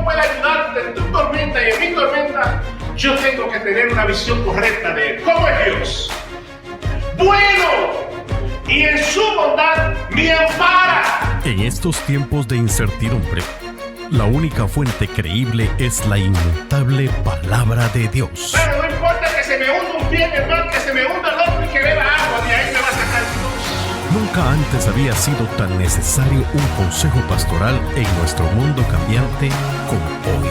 puede ayudarte en tu tormenta y en mi tormenta, yo tengo que tener una visión correcta de cómo es Dios. Bueno, y en su bondad me ampara. En estos tiempos de incertidumbre, la única fuente creíble es la inmutable palabra de Dios. Pero no importa que se me hunda un pie en el mar, que se me hunda el otro y que beba agua, de ahí me va a sacar Dios. Nunca antes había sido tan necesario un consejo pastoral en nuestro mundo cambiante como hoy.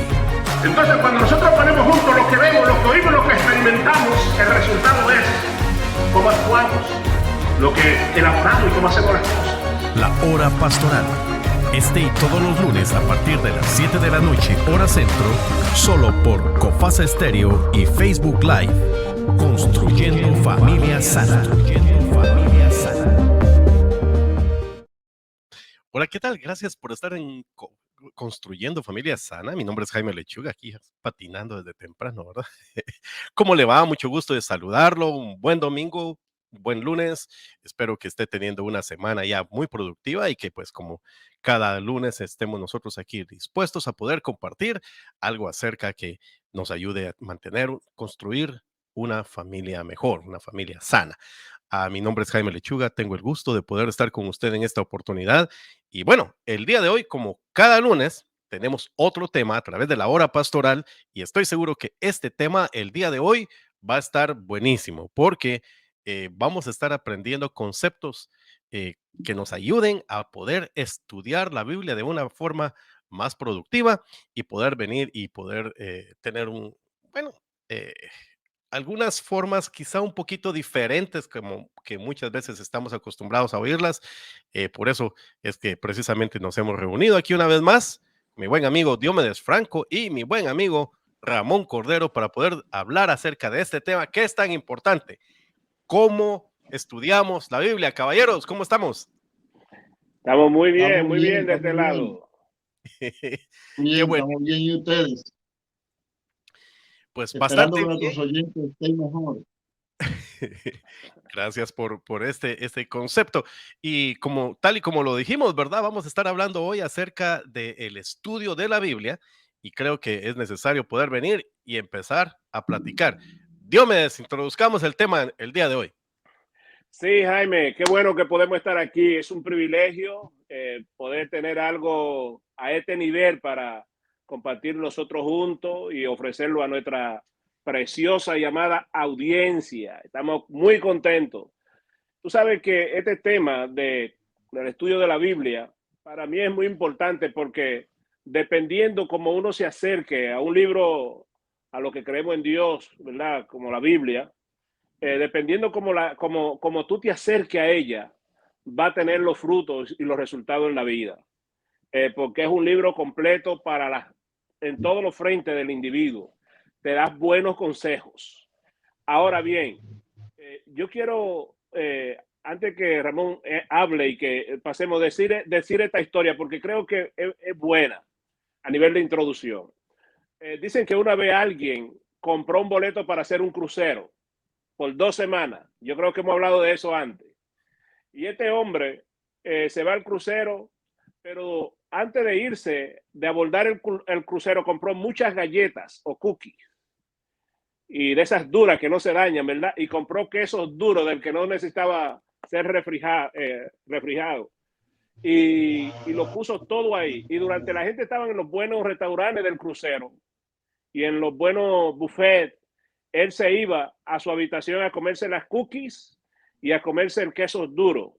Entonces, cuando nosotros ponemos juntos lo que vemos, lo que oímos, lo que experimentamos, el resultado es cómo actuamos, lo que elaboramos y cómo hacemos las cosas. La hora pastoral. Este y todos los lunes a partir de las 7 de la noche, hora centro, solo por Cofasa Estéreo y Facebook Live. Construyendo Familia Sana. Hola, ¿qué tal? Gracias por estar en Construyendo Familia Sana. Mi nombre es Jaime Lechuga, aquí patinando desde temprano, ¿verdad? ¿Cómo le va? Mucho gusto de saludarlo. Un buen domingo, un buen lunes. Espero que esté teniendo una semana ya muy productiva y que pues como cada lunes estemos nosotros aquí dispuestos a poder compartir algo acerca que nos ayude a mantener, construir una familia mejor, una familia sana. Mi nombre es Jaime Lechuga, tengo el gusto de poder estar con usted en esta oportunidad. Y bueno, el día de hoy, como cada lunes, tenemos otro tema a través de la hora pastoral y estoy seguro que este tema el día de hoy va a estar buenísimo porque vamos a estar aprendiendo conceptos que nos ayuden a poder estudiar la Biblia de una forma más productiva y poder venir y poder tener eh, algunas formas quizá un poquito diferentes como que muchas veces estamos acostumbrados a oírlas. Por eso es que precisamente nos hemos reunido aquí una vez más, mi buen amigo Diomedes Franco y mi buen amigo Ramón Cordero para poder hablar acerca de este tema que es tan importante. ¿Cómo estudiamos la Biblia? Caballeros, ¿cómo estamos? Estamos muy bien de este lado. Qué bueno. Estamos bien, ¿y ustedes? Pues Esperando bastante que nuestros oyentes estén mejor. Gracias por este concepto. Y tal y como lo dijimos, ¿verdad? Vamos a estar hablando hoy acerca del estudio de la Biblia y creo que es necesario poder venir y empezar a platicar. Diomedes, introduzcamos el tema el día de hoy. Sí, Jaime, qué bueno que podemos estar aquí. Es un privilegio poder tener algo a este nivel para compartir nosotros juntos y ofrecerlo a nuestra preciosa llamada audiencia. Estamos muy contentos. Tú sabes que este tema del estudio de la Biblia para mí es muy importante porque dependiendo cómo uno se acerque a un libro, a lo que creemos en Dios, ¿verdad? Como la Biblia, dependiendo como tú te acerques a ella, va a tener los frutos y los resultados en la vida. Porque es un libro completo en todos los frentes del individuo. Te da buenos consejos. Ahora bien, yo quiero, antes que Ramón hable y que pasemos a decir esta historia, porque creo que es buena a nivel de introducción. Dicen que una vez alguien compró un boleto para hacer un crucero por 2 semanas. Yo creo que hemos hablado de eso antes. Y este hombre se va al crucero, pero antes de irse, de abordar el crucero, compró muchas galletas o cookies. Y de esas duras que no se dañan, ¿verdad? Y compró quesos duros del que no necesitaba ser refrigerado. Y lo puso todo ahí. Y durante la gente estaban en los buenos restaurantes del crucero y en los buenos buffets, él se iba a su habitación a comerse las cookies y a comerse el queso duro.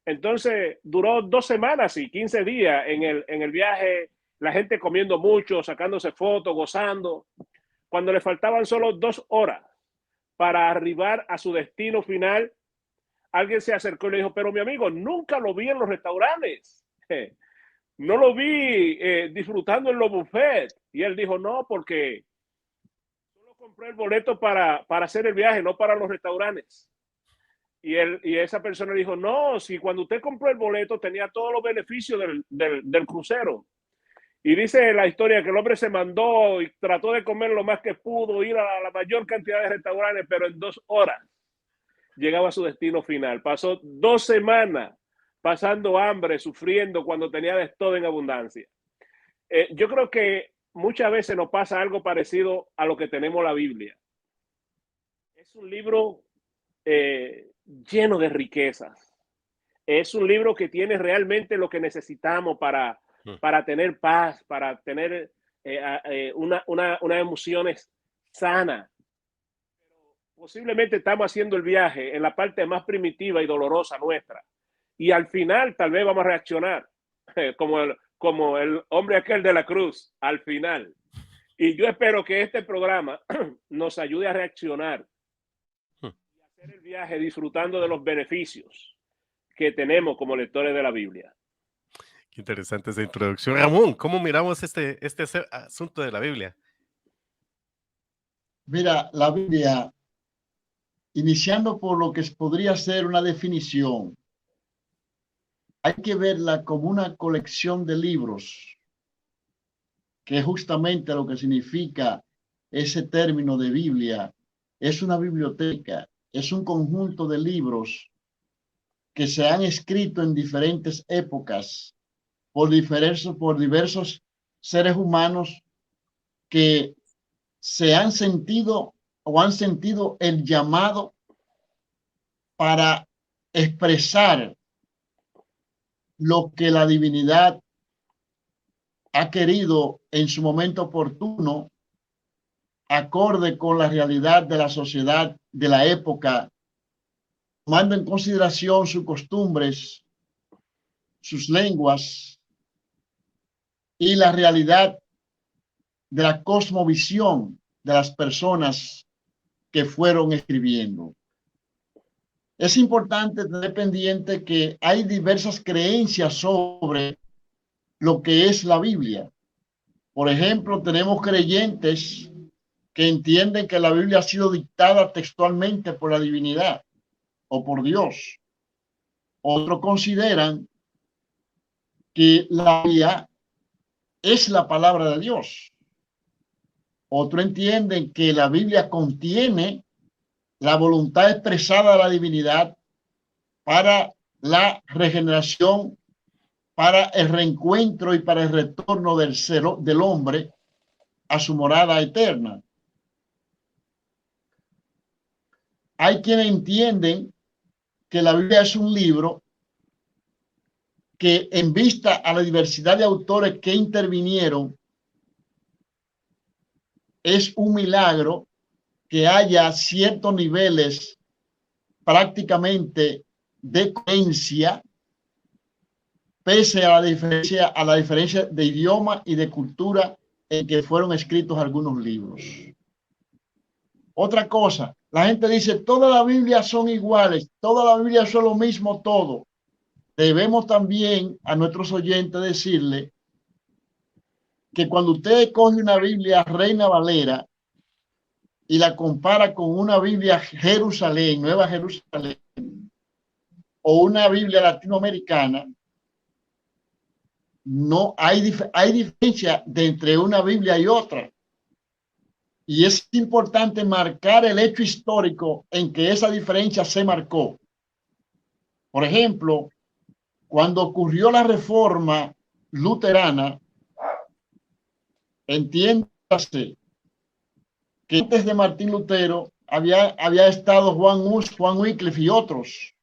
Entonces duró 2 semanas y 15 días en el viaje, la gente comiendo mucho, sacándose fotos, gozando. Cuando le faltaban solo 2 horas para arribar a su destino final, alguien se acercó y le dijo, pero mi amigo, nunca lo vi en los restaurantes. No lo vi disfrutando en los buffets. Y él dijo, no, porque solo compré el boleto para hacer el viaje, no para los restaurantes. Y esa persona dijo, no, si cuando usted compró el boleto tenía todos los beneficios del crucero. Y dice la historia que el hombre se mandó y trató de comer lo más que pudo, ir a la mayor cantidad de restaurantes, pero en 2 horas llegaba a su destino final. Pasó 2 semanas pasando hambre, sufriendo cuando tenía de todo en abundancia. Yo creo que muchas veces nos pasa algo parecido a lo que tenemos la Biblia. Es un libro lleno de riquezas. Es un libro que tiene realmente lo que necesitamos para tener paz, para tener unas emociones sanas. Posiblemente estamos haciendo el viaje en la parte más primitiva y dolorosa nuestra. Y al final tal vez vamos a reaccionar como el hombre aquel de la cruz, al final. Y yo espero que este programa nos ayude a reaccionar y hacer el viaje disfrutando de los beneficios que tenemos como lectores de la Biblia. Qué interesante esa introducción. Ramón, ¿cómo miramos este asunto de la Biblia? Mira, la Biblia, iniciando por lo que podría ser una definición, hay que verla como una colección de libros, que es justamente lo que significa ese término de Biblia. Es una biblioteca, es un conjunto de libros que se han escrito en diferentes épocas por diversos seres humanos que se han sentido o han sentido el llamado para expresar lo que la divinidad ha querido en su momento oportuno, acorde con la realidad de la sociedad de la época, tomando en consideración sus costumbres, sus lenguas y la realidad de la cosmovisión de las personas que fueron escribiendo. Es importante tener pendiente que hay diversas creencias sobre lo que es la Biblia. Por ejemplo, tenemos creyentes que entienden que la Biblia ha sido dictada textualmente por la divinidad o por Dios. Otros consideran que la Biblia es la palabra de Dios. Otros entienden que la Biblia contiene la voluntad expresada de la divinidad para la regeneración, para el reencuentro y para el retorno del hombre a su morada eterna. Hay quienes entienden que la Biblia es un libro que, en vista a la diversidad de autores que intervinieron, es un milagro que haya ciertos niveles prácticamente de coherencia, pese a la diferencia de idioma y de cultura en que fueron escritos algunos libros. Otra cosa, la gente dice, toda la Biblia son iguales, toda la Biblia son lo mismo todo. Debemos también a nuestros oyentes decirle que cuando usted coge una Biblia Reina Valera y la compara con una Biblia Jerusalén, Nueva Jerusalén, o una Biblia latinoamericana, no hay diferencia entre una Biblia y otra. Y es importante marcar el hecho histórico en que esa diferencia se marcó. Por ejemplo, cuando ocurrió la reforma luterana, entiéndase que antes de Martín Lutero había estado Juan Hus, Juan Wycliffe y otros.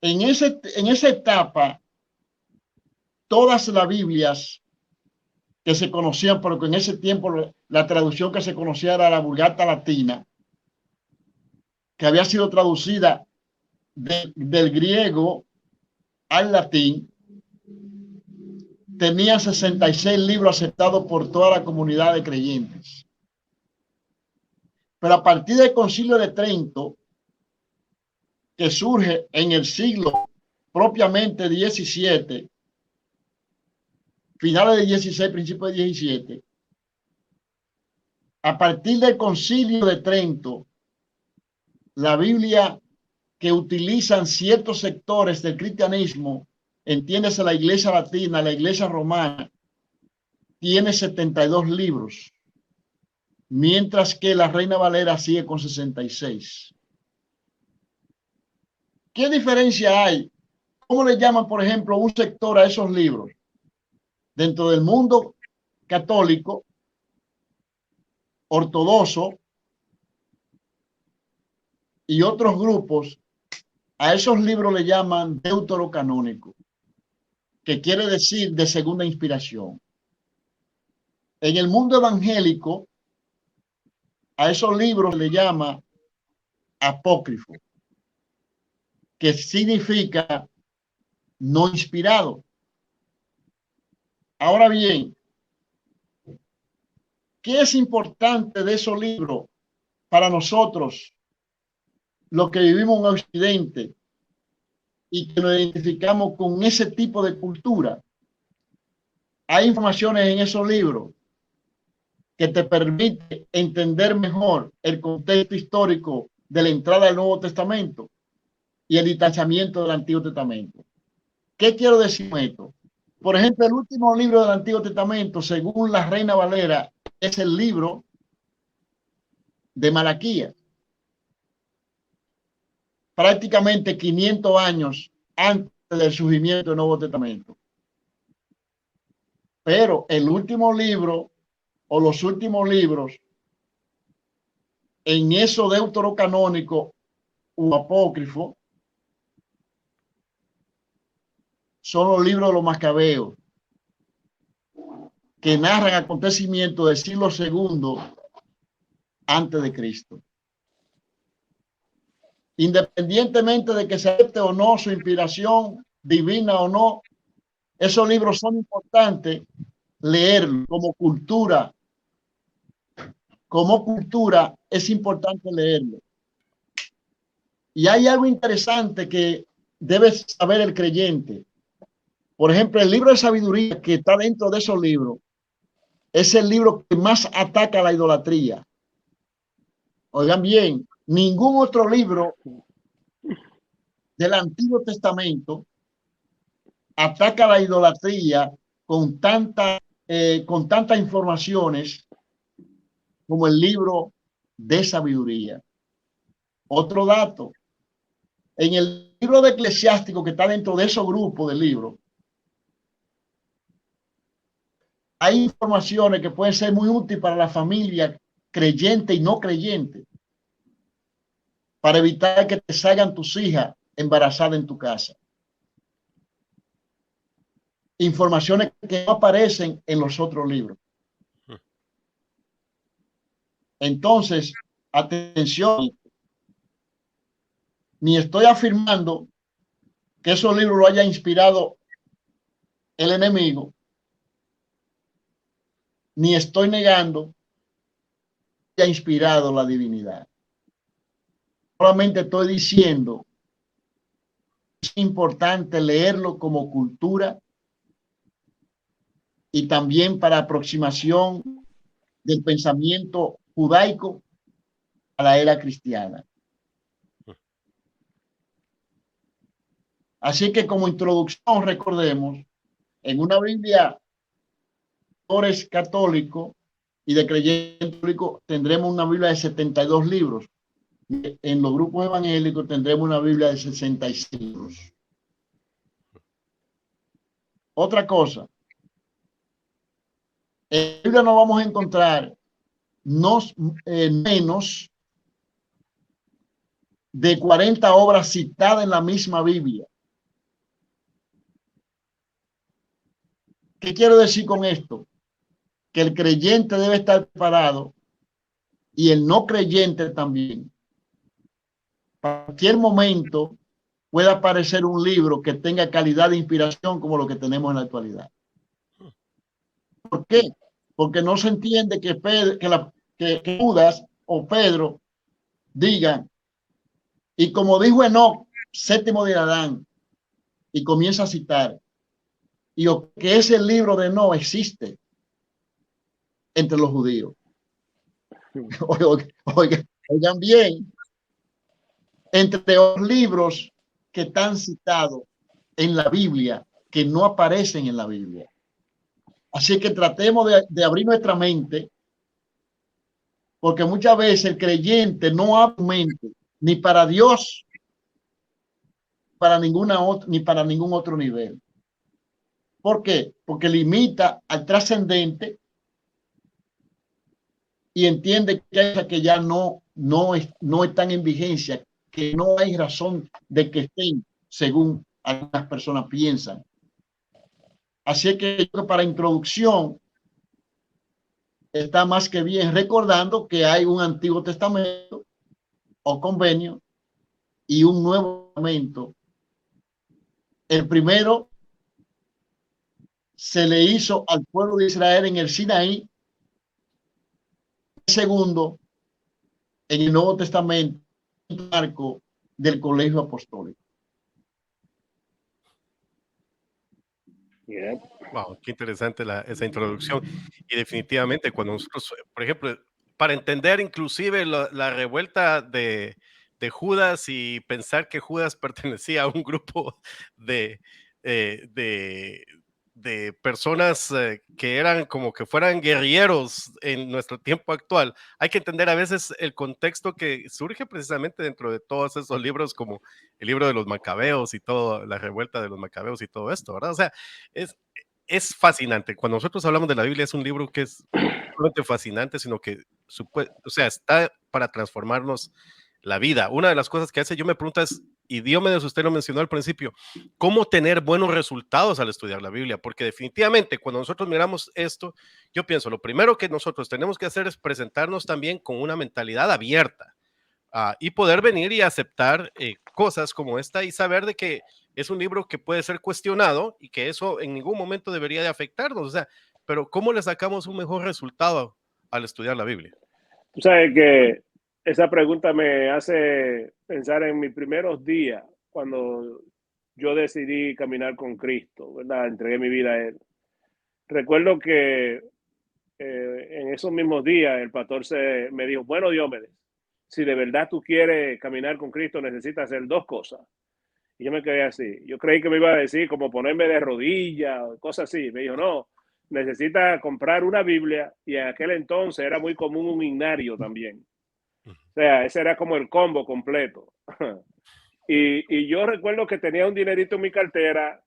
En esa etapa, todas las Biblias que se conocían, porque en ese tiempo la traducción que se conocía era la Vulgata Latina, que había sido traducida del griego al latín, tenía 66 libros aceptados por toda la comunidad de creyentes. Pero a partir del Concilio de Trento, que surge en el siglo propiamente 17, finales de 16, principios de 17, a partir del Concilio de Trento, la Biblia que utilizan ciertos sectores del cristianismo, entiéndase la Iglesia Latina, la Iglesia Romana, tiene 72 libros, mientras que la Reina Valera sigue con 66. ¿Qué diferencia hay? ¿Cómo le llaman, por ejemplo, un sector a esos libros? dentro del mundo católico, ortodoxo y otros grupos, a esos libros le llaman deuterocanónicos, que quiere decir de segunda inspiración. En el mundo evangélico, a esos libros se le llama apócrifo, que significa no inspirado. Ahora bien, ¿qué es importante de esos libros para nosotros, los que vivimos en Occidente y que nos identificamos con ese tipo de cultura? Hay informaciones en esos libros que te permite entender mejor el contexto histórico de la entrada del Nuevo Testamento y el distanciamiento del Antiguo Testamento. ¿Qué quiero decir con esto? Por ejemplo, el último libro del Antiguo Testamento, según la Reina Valera, es el libro de Malaquías. Prácticamente 500 años antes del surgimiento del Nuevo Testamento. Pero el último libro o los últimos libros en eso deuterocanónico o apócrifo son los libros de los Macabeos, que narran acontecimientos del siglo II antes de Cristo. Independientemente de que se acepte o no su inspiración divina o no, esos libros son importantes leerlos como cultura. Como cultura es importante leerlo. Y hay algo interesante que debe saber el creyente. Por ejemplo, el libro de sabiduría que está dentro de esos libros es el libro que más ataca la idolatría. Oigan bien, ningún otro libro del Antiguo Testamento ataca la idolatría con tantas informaciones como el libro de sabiduría. Otro dato, en el libro de Eclesiástico que está dentro de esos grupos de libros, hay informaciones que pueden ser muy útiles para la familia creyente y no creyente, para evitar que te salgan tus hijas embarazadas en tu casa. Informaciones que no aparecen en los otros libros. Entonces, atención, ni estoy afirmando que esos libros lo haya inspirado el enemigo, ni estoy negando que haya inspirado la divinidad. Solamente estoy diciendo que es importante leerlo como cultura y también para aproximación del pensamiento judaico a la era cristiana. Así que como introducción, recordemos, en una Biblia de católico y de creyente católico tendremos una Biblia de 72 libros. En los grupos evangélicos tendremos una Biblia de 66 libros. Otra cosa, en la Biblia no vamos a encontrar menos de 40 obras citadas en la misma Biblia. ¿Qué quiero decir con esto? Que el creyente debe estar preparado y el no creyente también. En cualquier momento puede aparecer un libro que tenga calidad de inspiración como lo que tenemos en la actualidad. ¿Por qué? Porque no se entiende que Judas o Pedro digan, y como dijo Enoc, séptimo de Adán, y comienza a citar, y que ese libro de Enoc existe entre los judíos. Oigan bien, entre los libros que están citados en la Biblia, que no aparecen en la Biblia. Así que tratemos de abrir nuestra mente, porque muchas veces el creyente no abre mente ni para Dios, ni para ningún otro nivel. ¿Por qué? Porque limita al trascendente y entiende que hay cosas que ya no están en vigencia, que no hay razón de que estén, según algunas personas piensan. Así que para introducción está más que bien recordando que hay un Antiguo Testamento o convenio y un Nuevo Testamento. El primero se le hizo al pueblo de Israel en el Sinaí. El segundo, en el Nuevo Testamento, en el marco del Colegio Apostólico. Yeah. Wow, qué interesante esa introducción. Y definitivamente cuando nosotros, por ejemplo, para entender inclusive la revuelta de Judas y pensar que Judas pertenecía a un grupo de, eh, de, de personas que eran como que fueran guerrilleros en nuestro tiempo actual, hay que entender a veces el contexto que surge precisamente dentro de todos esos libros como el libro de los Macabeos y todo, la revuelta de los Macabeos y todo esto, ¿verdad? O sea, es fascinante. Cuando nosotros hablamos de la Biblia, es un libro que es no solamente fascinante, sino que o sea, está para transformarnos la vida. Una de las cosas que hace, yo me pregunto es, y Diomedes, usted lo mencionó al principio, ¿cómo tener buenos resultados al estudiar la Biblia? Porque definitivamente cuando nosotros miramos esto, yo pienso, lo primero que nosotros tenemos que hacer es presentarnos también con una mentalidad abierta. Y poder venir y aceptar cosas como esta y saber de que es un libro que puede ser cuestionado y que eso en ningún momento debería de afectarnos. O sea, pero ¿cómo le sacamos un mejor resultado al estudiar la Biblia? Tú sabes que esa pregunta me hace pensar en mis primeros días, cuando yo decidí caminar con Cristo, ¿verdad? Entregué mi vida a Él. Recuerdo que en esos mismos días el pastor me dijo, bueno, Diomedes, si de verdad tú quieres caminar con Cristo, necesitas hacer dos cosas. Y yo me quedé así. Yo creí que me iba a decir como ponerme de rodillas o cosas así. Me dijo, no, necesitas comprar una Biblia, y en aquel entonces era muy común un himnario también. O sea, ese era como el combo completo. Y yo recuerdo que tenía un dinerito en mi cartera,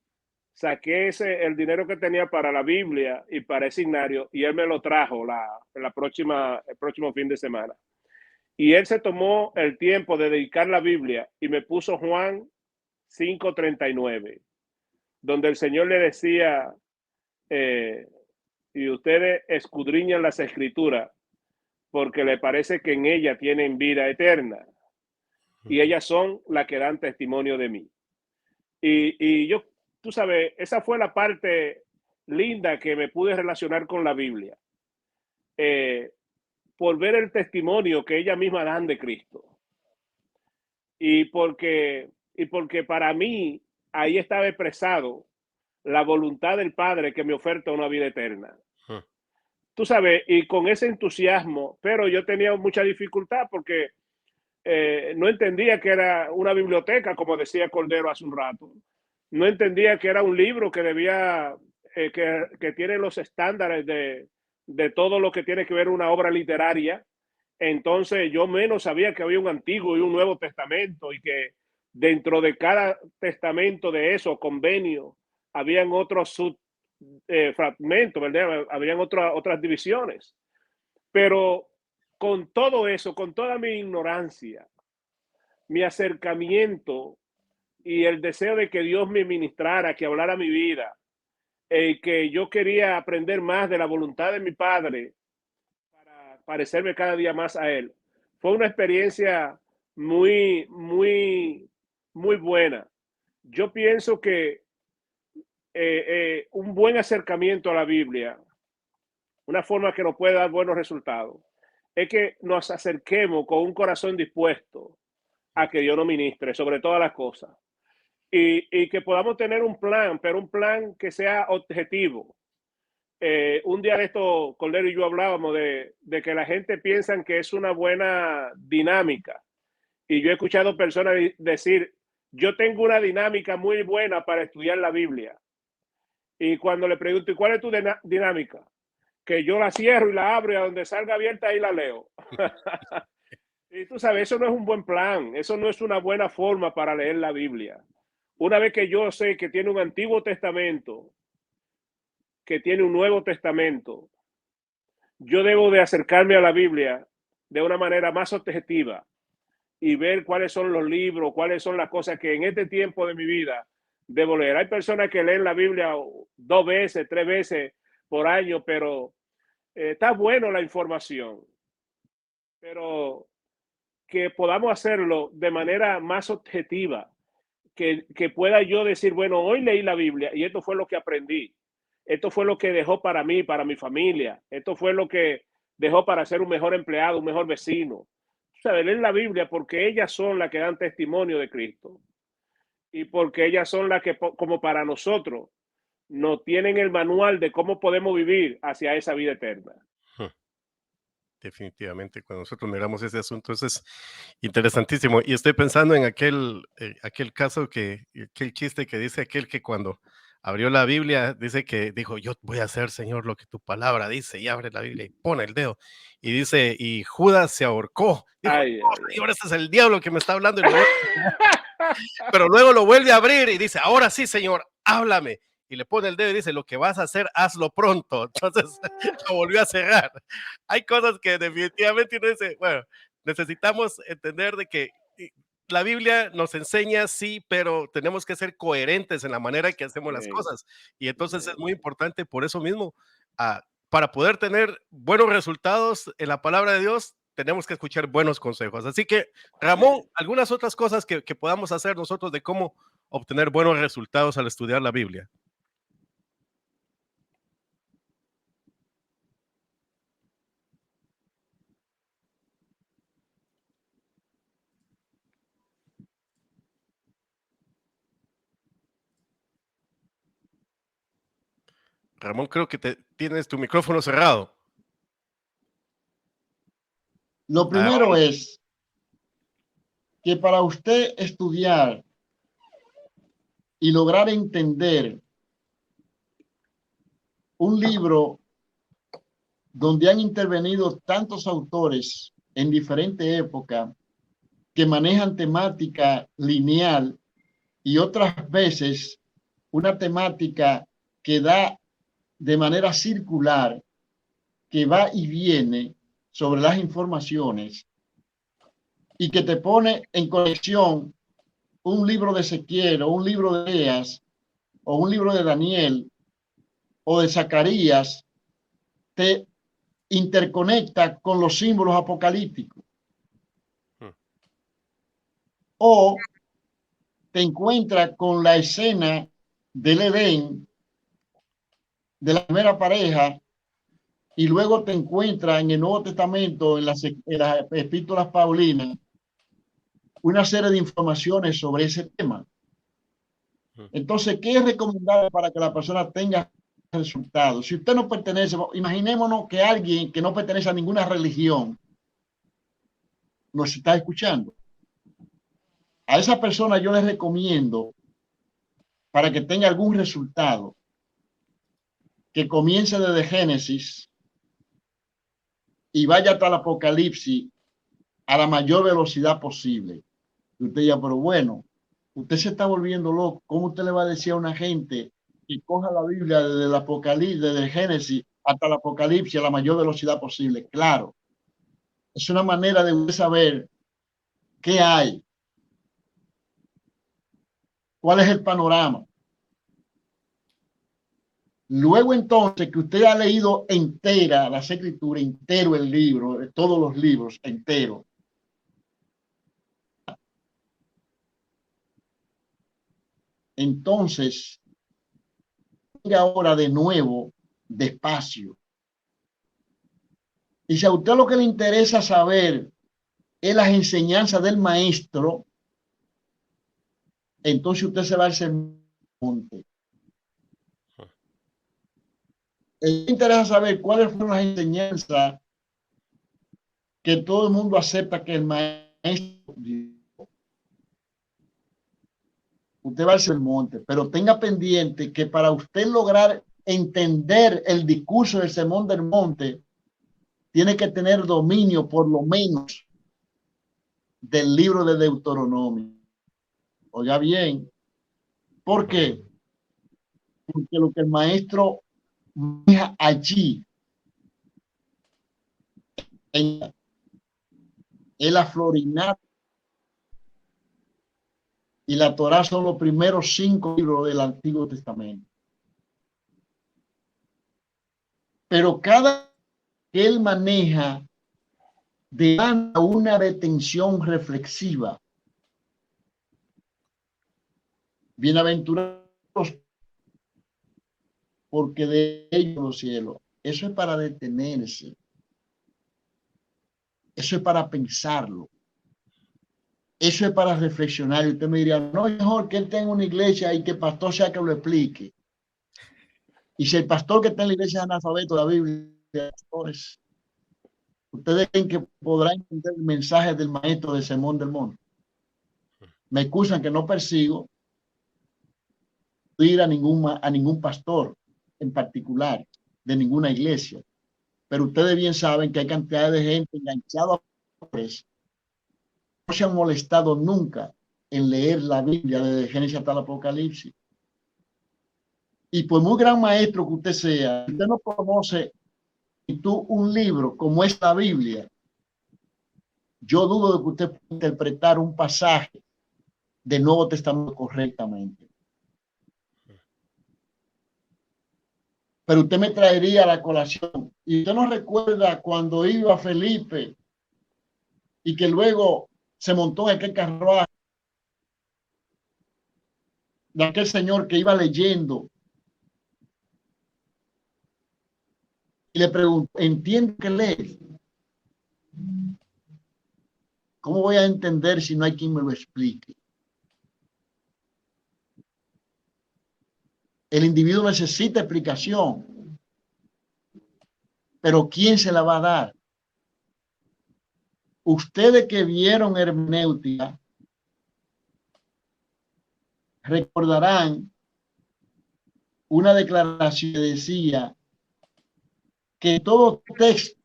saqué el dinero que tenía para la Biblia y para ese himnario, y él me lo trajo el próximo fin de semana. Y él se tomó el tiempo de dedicar la Biblia y me puso Juan 5:39, donde el Señor le decía, y ustedes escudriñan las escrituras porque le parece que en ella tienen vida eterna, y ellas son las que dan testimonio de mí. Y yo, tú sabes, esa fue la parte linda que me pude relacionar con la Biblia, por ver el testimonio que ellas mismas dan de Cristo. Y porque para mí ahí estaba expresado la voluntad del Padre que me oferta una vida eterna. Tú sabes, y con ese entusiasmo, pero yo tenía mucha dificultad porque no entendía que era una biblioteca, como decía Cordero hace un rato. No entendía que era un libro que debía, que tiene los estándares de todo lo que tiene que ver una obra literaria. Entonces yo menos sabía que había un Antiguo y un Nuevo Testamento, y que dentro de cada testamento de eso, convenio, habían otros fragmentos, ¿verdad? Habían otras divisiones. Pero con todo eso, con toda mi ignorancia, mi acercamiento y el deseo de que Dios me ministrara, que hablara mi vida, que yo quería aprender más de la voluntad de mi Padre para parecerme cada día más a Él, fue una experiencia muy, muy, muy buena. Yo pienso que un buen acercamiento a la Biblia, una forma que nos puede dar buenos resultados, es que nos acerquemos con un corazón dispuesto a que Dios nos ministre sobre todas las cosas, y que podamos tener un plan, pero un plan que sea objetivo. Un día de esto, Cordero y yo hablábamos de que la gente piensa que es una buena dinámica, y yo he escuchado personas decir, yo tengo una dinámica muy buena para estudiar la Biblia, y cuando le pregunto, ¿y cuál es tu dinámica? Que yo la cierro y la abro, y a donde salga abierta ahí la leo. Y tú sabes, eso no es un buen plan, eso no es una buena forma para leer la Biblia. Una vez que yo sé que tiene un Antiguo Testamento que tiene un Nuevo Testamento, yo debo de acercarme a la Biblia de una manera más objetiva y ver cuáles son los libros, cuáles son las cosas que en este tiempo de mi vida debo leer. Hay personas que leen la Biblia 2 veces, 3 veces por año, pero está bueno la información, pero que podamos hacerlo de manera más objetiva, que pueda yo decir, bueno, hoy leí la Biblia y esto fue lo que aprendí. Esto fue lo que dejó para mí, para mi familia. Esto fue lo que dejó para ser un mejor empleado, un mejor vecino. O sea, leer la Biblia porque ellas son las que dan testimonio de Cristo y porque ellas son las que, como para nosotros, nos tienen el manual de cómo podemos vivir hacia esa vida eterna. Definitivamente, cuando nosotros miramos ese asunto, eso es interesantísimo. Y estoy pensando en aquel caso aquel chiste que dice aquel que cuando abrió la Biblia, dice que dijo, yo voy a hacer, Señor, lo que tu palabra dice, y abre la Biblia y pone el dedo. Y dice, y Judas se ahorcó. Dijo, Ay, no, ay, Señor, ese es el diablo que me está hablando. Pero luego lo vuelve a abrir y dice, ahora sí, Señor, háblame. Y le pone el dedo y dice, lo que vas a hacer, hazlo pronto. Entonces lo volvió a cerrar. Hay cosas que definitivamente uno dice, bueno, necesitamos entender de que la Biblia nos enseña, sí, pero tenemos que ser coherentes en la manera en que hacemos las ay, cosas. Y entonces es muy importante por eso mismo, para poder tener buenos resultados en la palabra de Dios, tenemos que escuchar buenos consejos. Así que, Ramón, algunas otras cosas que podamos hacer nosotros de cómo obtener buenos resultados al estudiar la Biblia. Ramón, creo que tienes tu micrófono cerrado. Lo primero es que para usted estudiar y lograr entender un libro donde han intervenido tantos autores en diferentes épocas que manejan temática lineal y otras veces una temática que da de manera circular, que va y viene sobre las informaciones y que te pone en conexión un libro de Ezequiel o un libro de Ezequiel o un libro de Daniel o de Zacarías, te interconecta con los símbolos apocalípticos. O te encuentra con la escena del Edén, de la primera pareja, y luego te encuentra en el Nuevo Testamento, en las epístolas paulinas, una serie de informaciones sobre ese tema. Entonces, ¿qué es recomendable para que la persona tenga resultados? Si usted no pertenece, imaginémonos que alguien que no pertenece a ninguna religión nos está escuchando. A esa persona yo les recomiendo, para que tenga algún resultado, que comience desde Génesis y vaya hasta el Apocalipsis a la mayor velocidad posible. Y usted ya, pero bueno, usted se está volviendo loco. ¿Cómo usted le va a decir a una gente que coja la Biblia desde el Apocalipsis, desde el Génesis hasta el Apocalipsis a la mayor velocidad posible? Claro, es una manera de saber qué hay, cuál es el panorama. Luego entonces que usted ha leído entera las escrituras, entero el libro, todos los libros, entero. Entonces, ahora de nuevo, despacio. Y si a usted lo que le interesa saber es las enseñanzas del maestro, entonces usted se va al monte. Le interesa saber cuáles fueron las enseñanzas que todo el mundo acepta que el maestro dio. Usted va al monte, pero tenga pendiente que para usted lograr entender el discurso del sermón del monte, tiene que tener dominio por lo menos del libro de Deuteronomio. Oiga bien, ¿por qué? Porque lo que el maestro allí en el aflorinato y la Torá son los primeros 5 libros del Antiguo Testamento. Pero cada que él maneja demanda una detención reflexiva. Bienaventurados porque de ellos los cielos. Eso es para detenerse. Eso es para pensarlo. Eso es para reflexionar. Y usted me diría, no, es mejor que él tenga una iglesia y que el pastor sea que lo explique. Y si el pastor que está en la iglesia es analfabeto de la Biblia, pastores, ¿ustedes creen que podrá entender el mensaje del maestro del Sermón del Monte? Me excusan que no persigo ir a ningún pastor en particular de ninguna iglesia, pero ustedes bien saben que hay cantidad de gente enganchada a pues, no se han molestado nunca en leer la Biblia desde Génesis hasta el Apocalipsis. Y por muy gran maestro que usted sea, si usted no conoce un libro como es la Biblia, yo dudo de que usted pueda interpretar un pasaje del Nuevo Testamento correctamente. Pero usted me traería a la colación. Y usted no recuerda cuando iba Felipe y que luego se montó en aquel carruaje de aquel señor que iba leyendo y le preguntó, ¿entiende que lee? ¿Cómo voy a entender si no hay quien me lo explique? El individuo necesita explicación, pero ¿quién se la va a dar? Ustedes que vieron hermenéutica recordarán una declaración que decía que todo texto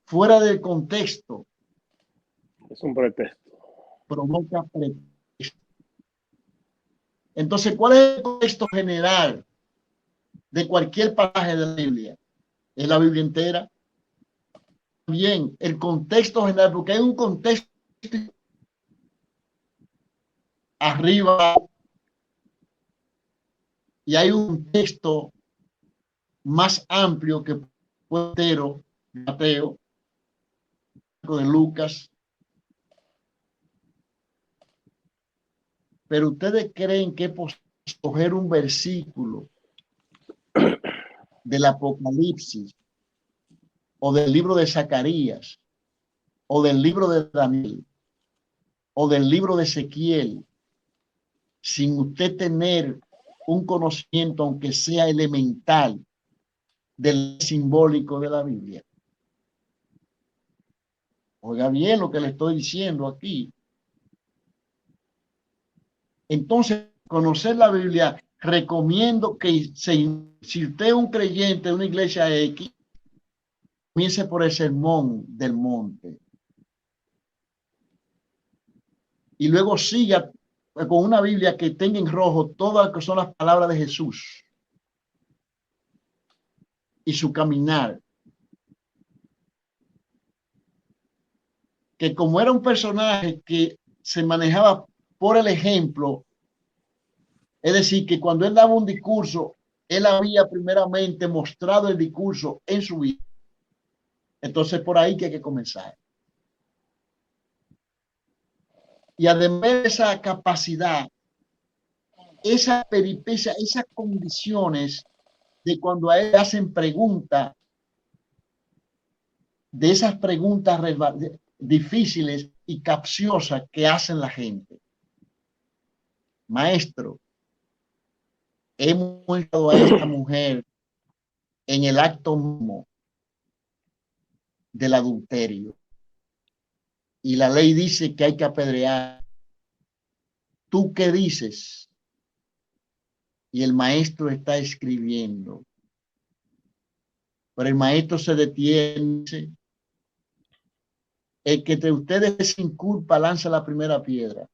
fuera del contexto es un pretexto. Provoca pretexto. Entonces, ¿cuál es el contexto general de cualquier pasaje de la Biblia? ¿Es la Biblia entera? Bien, el contexto general, porque hay un contexto arriba y hay un texto más amplio que Pedro, Mateo, de Lucas. Pero ustedes creen que es posible coger un versículo del Apocalipsis o del libro de Zacarías o del libro de Daniel o del libro de Ezequiel sin usted tener un conocimiento, aunque sea elemental, del simbólico de la Biblia? Oiga bien lo que le estoy diciendo aquí. Entonces, conocer la Biblia, recomiendo que si usted es un creyente de una iglesia X, comience por el Sermón del Monte. Y luego siga con una Biblia que tenga en rojo todas las que son las palabras de Jesús y su caminar. Que como era un personaje que se manejaba por el ejemplo, es decir, que cuando él daba un discurso, él había primeramente mostrado el discurso en su vida. Entonces, por ahí que hay que comenzar. Y además de esa capacidad, esa peripecia, esas condiciones de cuando a él hacen preguntas, de esas preguntas difíciles y capciosas que hacen la gente. Maestro, hemos estado a esta mujer en el acto mismo del adulterio y la ley dice que hay que apedrear. ¿Tú qué dices? Y el maestro está escribiendo. Pero el maestro se detiene. El que entre ustedes sin culpa lanza la primera piedra.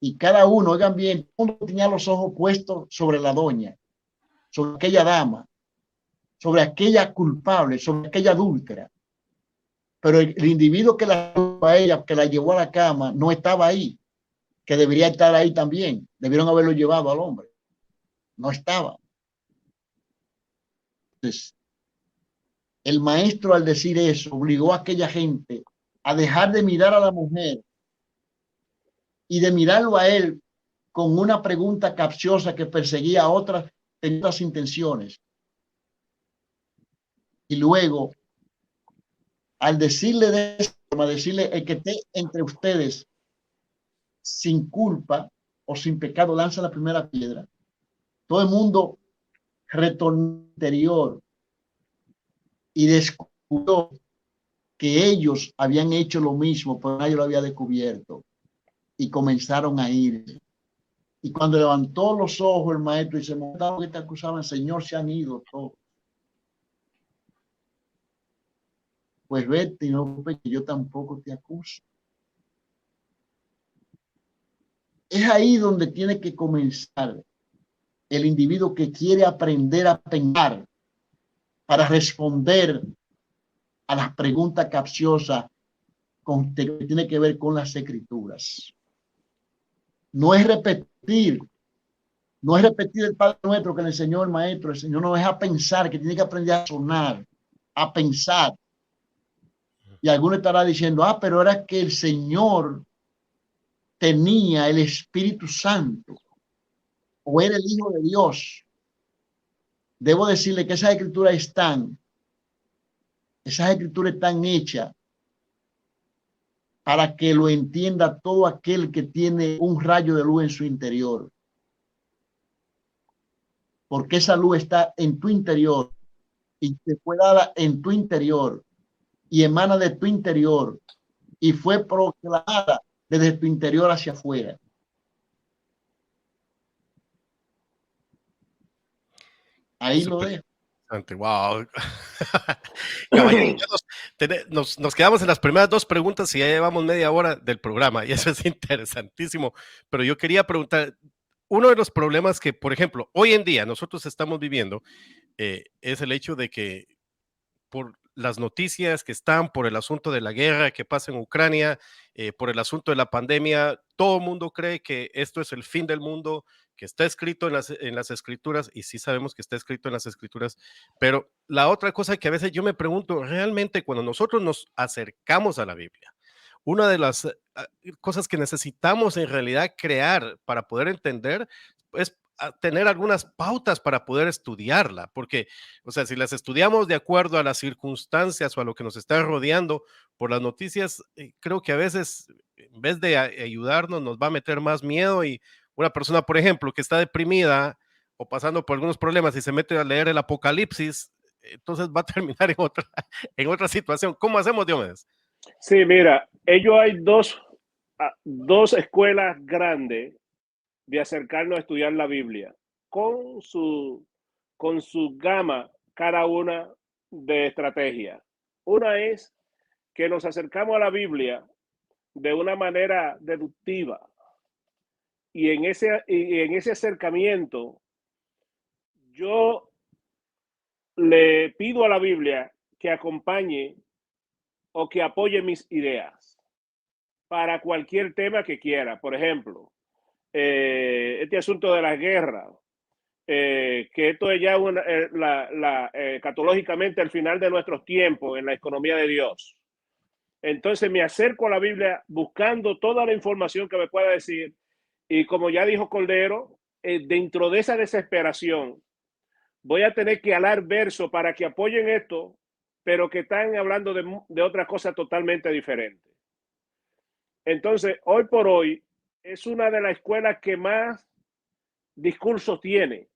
Y cada uno, oigan bien, uno tenía los ojos puestos sobre la doña, sobre aquella dama, sobre aquella culpable, sobre aquella adúltera. Pero el individuo que la llevó a ella, que la llevó a la cama, no estaba ahí, que debería estar ahí también. Debieron haberlo llevado al hombre. No estaba. Entonces, el maestro, al decir eso, obligó a aquella gente a dejar de mirar a la mujer y de mirarlo a él con una pregunta capciosa que perseguía a otras intenciones. Y luego, al decirle de esa forma, decirle: el que esté entre ustedes sin culpa o sin pecado, lanza la primera piedra. Todo el mundo retornó interior y descubrió que ellos habían hecho lo mismo, pero nadie lo había descubierto. Y comenzaron a ir. Y cuando levantó los ojos el maestro y se montaron que te acusaban, Señor, se han ido todos. Pues vete y no, que yo tampoco te acuso. Es ahí donde tiene que comenzar el individuo que quiere aprender a pensar para responder a las preguntas capciosas que tiene que ver con las escrituras. No es repetir el Padre Nuestro que le enseñó el maestro. El Señor nos deja pensar, que tiene que aprender a sonar, a pensar. Y alguno estará diciendo: pero era que el Señor tenía el Espíritu Santo o era el Hijo de Dios. Debo decirle que esas escrituras están hechas para que lo entienda todo aquel que tiene un rayo de luz en su interior. Porque esa luz está en tu interior y te fue dada en tu interior y emana de tu interior y fue proclamada desde tu interior hacia afuera. Ahí lo dejo. Wow. Caballeros, nos quedamos en las primeras dos preguntas y ya llevamos media hora del programa y eso es interesantísimo. Pero yo quería preguntar, uno de los problemas que, por ejemplo, hoy en día nosotros estamos viviendo es el hecho de que por las noticias que están, por el asunto de la guerra que pasa en Ucrania, por el asunto de la pandemia, todo el mundo cree que esto es el fin del mundo, que está escrito en las escrituras, y sí sabemos que está escrito en las escrituras, pero la otra cosa que a veces yo me pregunto, realmente cuando nosotros nos acercamos a la Biblia, una de las cosas que necesitamos en realidad crear para poder entender es tener algunas pautas para poder estudiarla, porque, o sea, si las estudiamos de acuerdo a las circunstancias o a lo que nos está rodeando por las noticias, creo que a veces, en vez de ayudarnos, nos va a meter más miedo y una persona, por ejemplo, que está deprimida o pasando por algunos problemas y se mete a leer el Apocalipsis, entonces va a terminar en otra situación. ¿Cómo hacemos, Diomedes? Sí, mira, hay dos escuelas grandes de acercarnos a estudiar la Biblia, con su gama, cada una de estrategia. Una es que nos acercamos a la Biblia de una manera deductiva, y en ese acercamiento yo le pido a la Biblia que acompañe o que apoye mis ideas para cualquier tema que quiera. Por ejemplo, este asunto de la guerra, que esto es ya catológicamente el final de nuestros tiempos en la economía de Dios. Entonces me acerco a la Biblia buscando toda la información que me pueda decir, y como ya dijo Cordero, dentro de esa desesperación voy a tener que alar versos para que apoyen esto, pero que están hablando de otra cosa totalmente diferente. Entonces, hoy por hoy, es una de las escuelas que más discursos tiene.